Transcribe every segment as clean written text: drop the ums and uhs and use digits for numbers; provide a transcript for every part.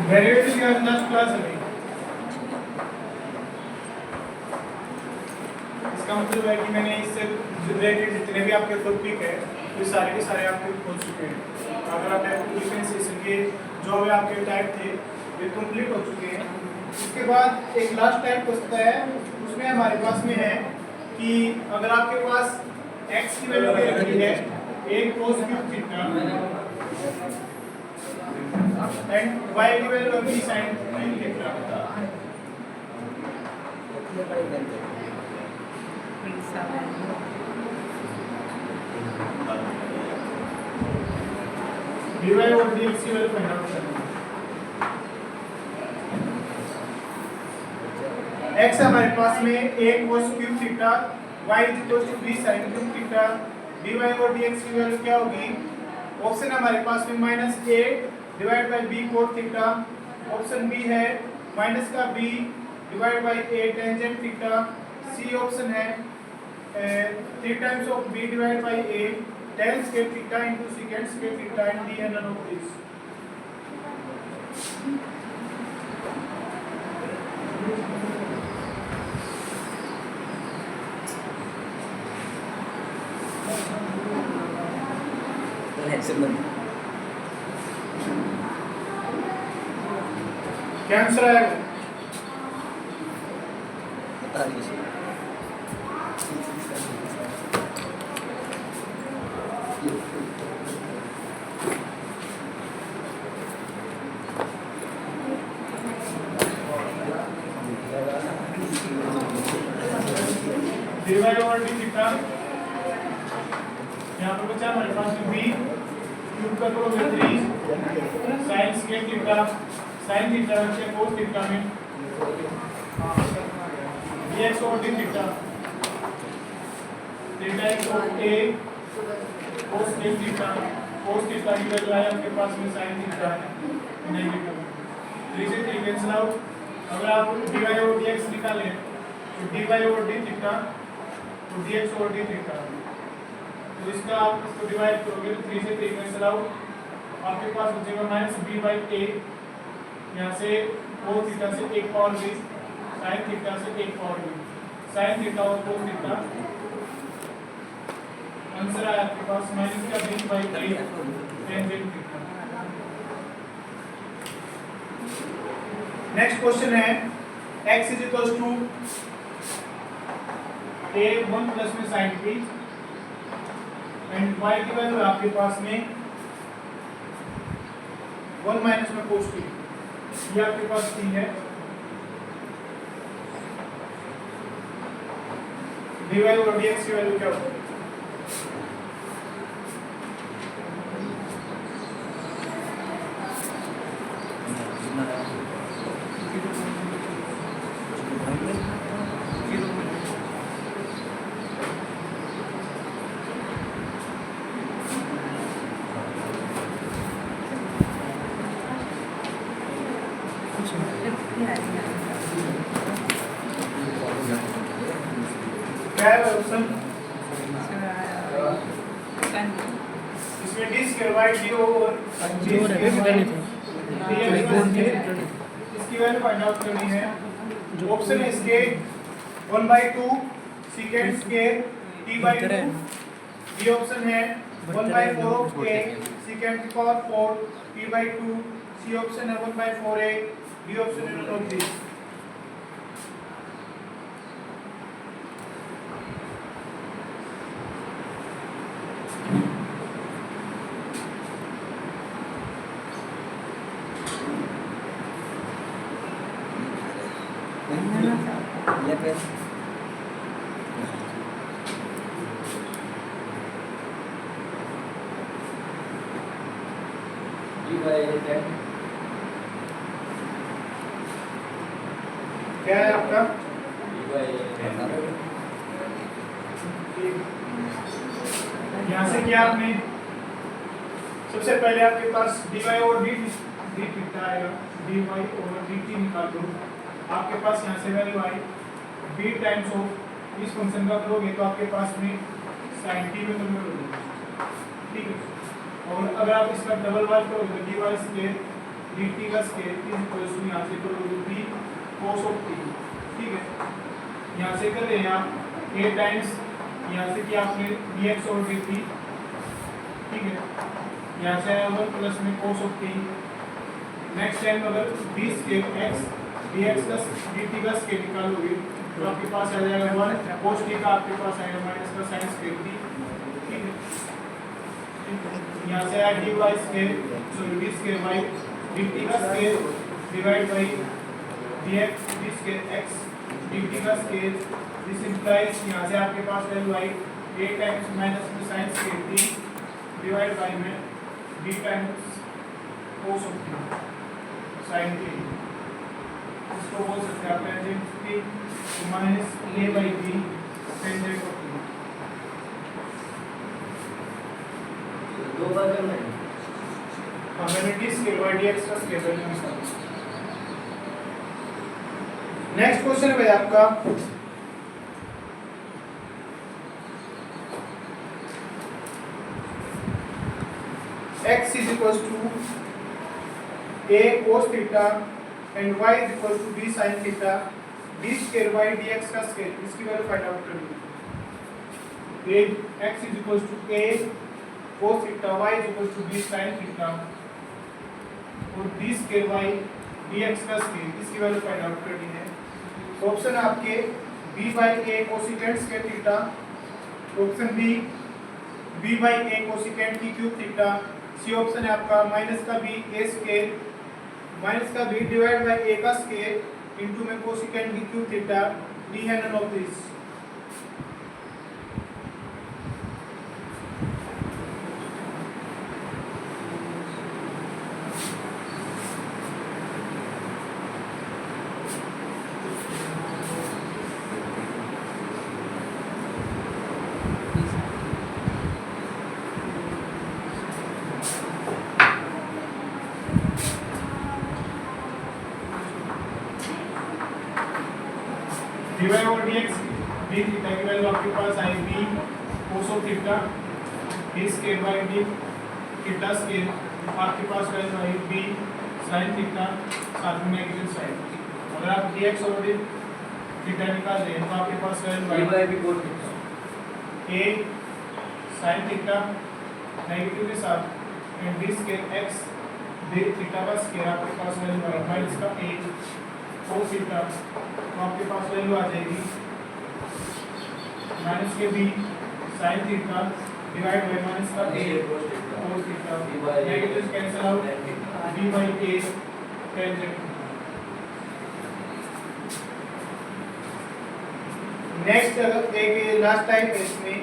Derivative का last class है। इसका मतलब है कि मैंने इससे रिलेटेड जितने भी आपके टॉपिक है ये सारे के सारे आपके खोल चुके हैं। अगर आप डिफरेंशिएशन के जो भी आपके टाइप थे ये कंप्लीट हो चुके हैं। इसके बाद एक लास्ट टाइप होता है, उसमें हमारे पास में है कि अगर आपके पास x की वैल्यू दे रखी है a cos cube theta and y की value b sin theta. dy और dx की वैल्यू फाइंड आउट करना। x हमारे पास में a cos cube theta y b sin cube theta dy और dx की वैल्यू क्या होगी? ऑप्शन हमारे पास में -a divide by b cos theta, option B है माइनस का b divide by a tangent theta, C option है 3 times of b divide by a tan square theta into secant square theta and d none of this। क्या answer आएगा? dy और d theta यहाँ पर बचा हमारे पास में b क्यूब का करोगे 3 sin square theta sin theta बचे cos थीटा में dx और d theta 3 times of a cos square theta cos theta की वैल्यू है आपके पास में sin थीटा है नेगेटिव 3 से 3 कैंसिल आउट। अगर आप dy और dx निकालें तो dy और d थीटा तो dx और d थीटा, तो इसका आप इसको डिवाइड करोगे तो 3 से 3 कैंसिल आउट, आपके पास बचेगा -b/a, यहाँ से cos थीटा से 1 पावर b, sin थीटा से 1 पावर b, sin थीटा और cos थीटा आंसर है आपके पास -b/a tangent theta. Next question है x is equals to a 1 plus में sin t एंड y की वैल्यू आपके पास में 1 माइनस में cos t, ये आपके पास t है। dy और dx की वैल्यू क्या होगी? क्या है ऑप्शन? इसमें d स्क्वायर y d और इसकी वैल्यू फाइंड आउट करनी है। ऑप्शन है इसके 1/2 secant square t/2, B option है 1/4 ऑफ a secant की पावर 4 t/2, सी ऑप्शन है 1/4a, डी ऑप्शन है नॉट दिस। क्या है आपका? यहाँ से क्या आपने सबसे पहले आपके पास dy और d थीटा आएगा, dy और dt निकाल दो। आपके पास यहाँ से value I b times of इस फंक्शन का करोगे तो आपके पास में sin t में कन्वर्ट हो जाएगा, ठीक है। और अगर आप इसका डबल वाइज करोगे तो dy स्क्वायर dt का स्केल इज इक्वल टू यहाँ से करोगे b cos ऑफ t, ठीक है। यहाँ से कर रहे हैं आप a टाइम्स यहाँ से किया आपने dx और dt, ठीक है। यहाँ से आया होगा प्लस में cos of t। Next time अगर b स्केल x dx का dt का स्केल निकालोगे तो आपके पास आ जाएगा 1 cos t का, आपके पास आएगा माइनस का sin स्केल t, ठीक है। यहाँ से आया dy scale sorry d scale y dt का scale divide by dx d scale x dt का स्केल, दिस इंप्लाइज यहाँ से आपके पास वैल्यू आई a टाइम्स माइनस में sin scale t divide by में d times cos of t sin t। इसको बोल सकते हैं आप टेंजेंट t माइनस a बाई b टेंजेंट ऑफ t। दो बार करना है। हाँ मैंने d स्केल y dx का स्केल वैल्यू निकाला। नेक्स्ट क्वेश्चन है भाई आपका x is equals to a cos theta and y is equal to b sin theta, d square y dx का स्केल, इसकी वैल्यू फाइंड आउट करनी है। x is equals to a cos theta, y is equals to b sin theta और d square y dx का scale, इसकी value find out करनी है। Option आपके b by a cosecant square theta, option B b by a cosecant की cube theta, C option है आपका minus का b a स्क्वायर माइनस का b डिवाइड बाय a का स्क्वायर इनटू में कोसिकेंट की क्यूब थीटा, डी है none of this. dy over dx d theta की वैल्यू आपके पास आई b cos of theta d square by d theta square, आपके पास वैल्यू आई b sin थीटा साथ में नेगेटिव साइन। अगर आप dx और d थीटा निकाल दें तो आपके पास value a by b cos theta a sin theta negative के साथ and d square x d theta का स्क्वायर, आपके पास वैल्यू आई माइनस का a cos थीटा, तो आपके पास वैल्यू आ जाएगी माइनस के b sin theta divide by minus का a cos theta, negative cancel out b by a tangent. Next अगर एक लास्ट टाइप है इसमें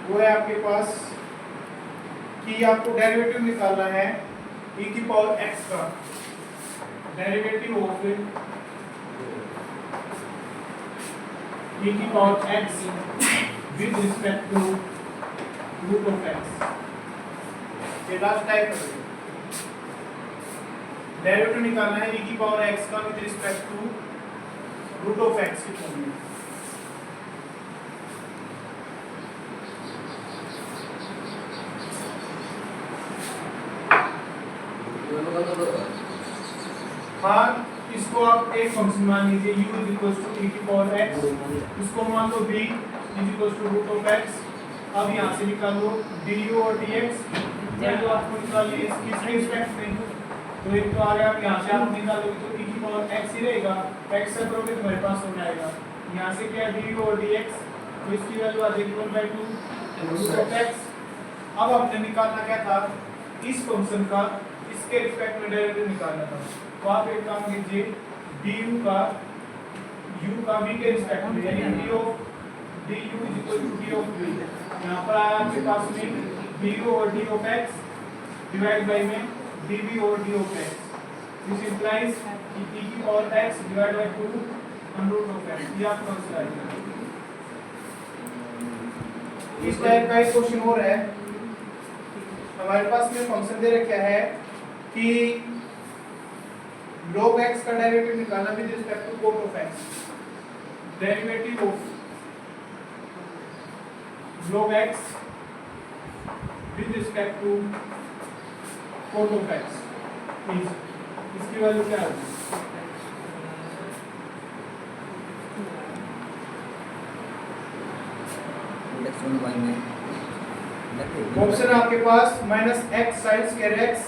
वो है आपके पास कि आपको डेरिवेटिव निकालना है e की पावर x का, डेरिवेटिव ऑफ e की power x with respect to root of x। ये लास्ट टाइप है, डेरिवेटिव निकालना है e की पावर x का with respect to root of x की फॉर्म में। हाँ इसको आप एक फंक्शन मान लीजिए u is equal to e की पावर x, इसको मान लो b is equal to root of x। अब यहाँ से निकालो du और dx, तो आपको निकालिए इसकी रिस्पेक्ट में, तो एक तो आ गया। अब यहाँ से आप निकालोगे तो e की पावर x ही रहेगा, x से करोगे तो मेरे पास हो जाएगा। यहाँ से क्या du और dx, तो इसकी वैल्यू आ जाएगी 1/2 रूट ऑफ x। अब हमने निकालना क्या था, इस फंक्शन का इसके रिस्पेक्ट में डेरिवेटिव निकालना था, तो आप एक काम कीजिए du का u का v के रिस्पेक्ट में, यानी d of du is equal to d of v। यहाँ पर आया आपके पास में du और d of x divide by में dv और d of x, this implies कि e की power x divide by 2 under root of x। ये आपका आंसर आएगा। इस टाइप का एक क्वेश्चन हो रहा है, हमारे पास में फंक्शन दे रखा है कि log x का डेरिवेटिव निकालना with respect to cot of x, derivative of log x with respect to cot of x। Please इसकी वैल्यू क्या है? ऑप्शन आपके पास minus x sine square x,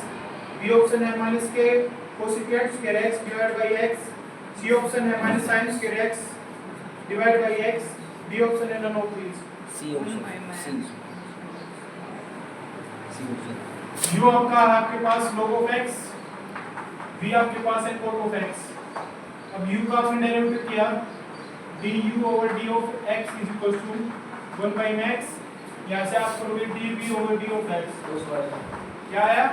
B option है माइनस के cosecant square x divide by x, C option है minus sine square x divide by x, D option है none of these. C option यू आपका है आपके पास log ऑफ x, v आपके पास है cot ऑफ x। अब u का आपने डेरिवेटिव किया du over d of x is equal to 1 by x, यहाँ से आप करोगे dv over d of x, क्या आया?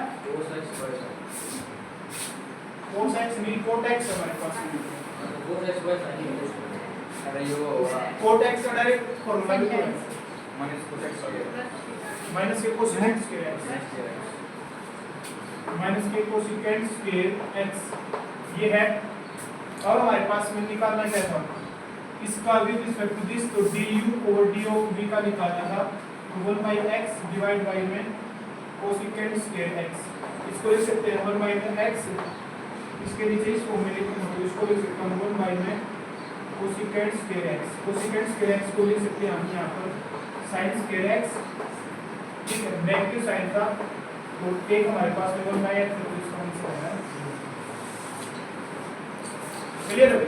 cos x नहीं cot x हमारे पास cot x का डायरेक्ट फॉर्मूला भी है माइनस के कोसेकेंट स्क्वायर x माइनस के कोसेकेंट स्क्वायर x ये है। और हमारे पास में निकालना क्या था इसका विद रिस्पेक्ट टू दिस, तो du over d of v का निकालना था, तो 1 बाई x डिवाइड बाई में कोसेकेंट स्क्वायर x, इसको लिख सकते हैं 1 बाई में x, इसके नीचे इस फॉर्म में लिखते हैं तो इसको लिख सकते हैं 1 बाई में cosecant square x, cosecant square x को लिख सकते हैं हम यहाँ पर sin स्क्वायर x, ठीक है, नेगेटिव साइन था तो एक हमारे पास में 1 बाई x, तो इसका आंसर है क्लियर है।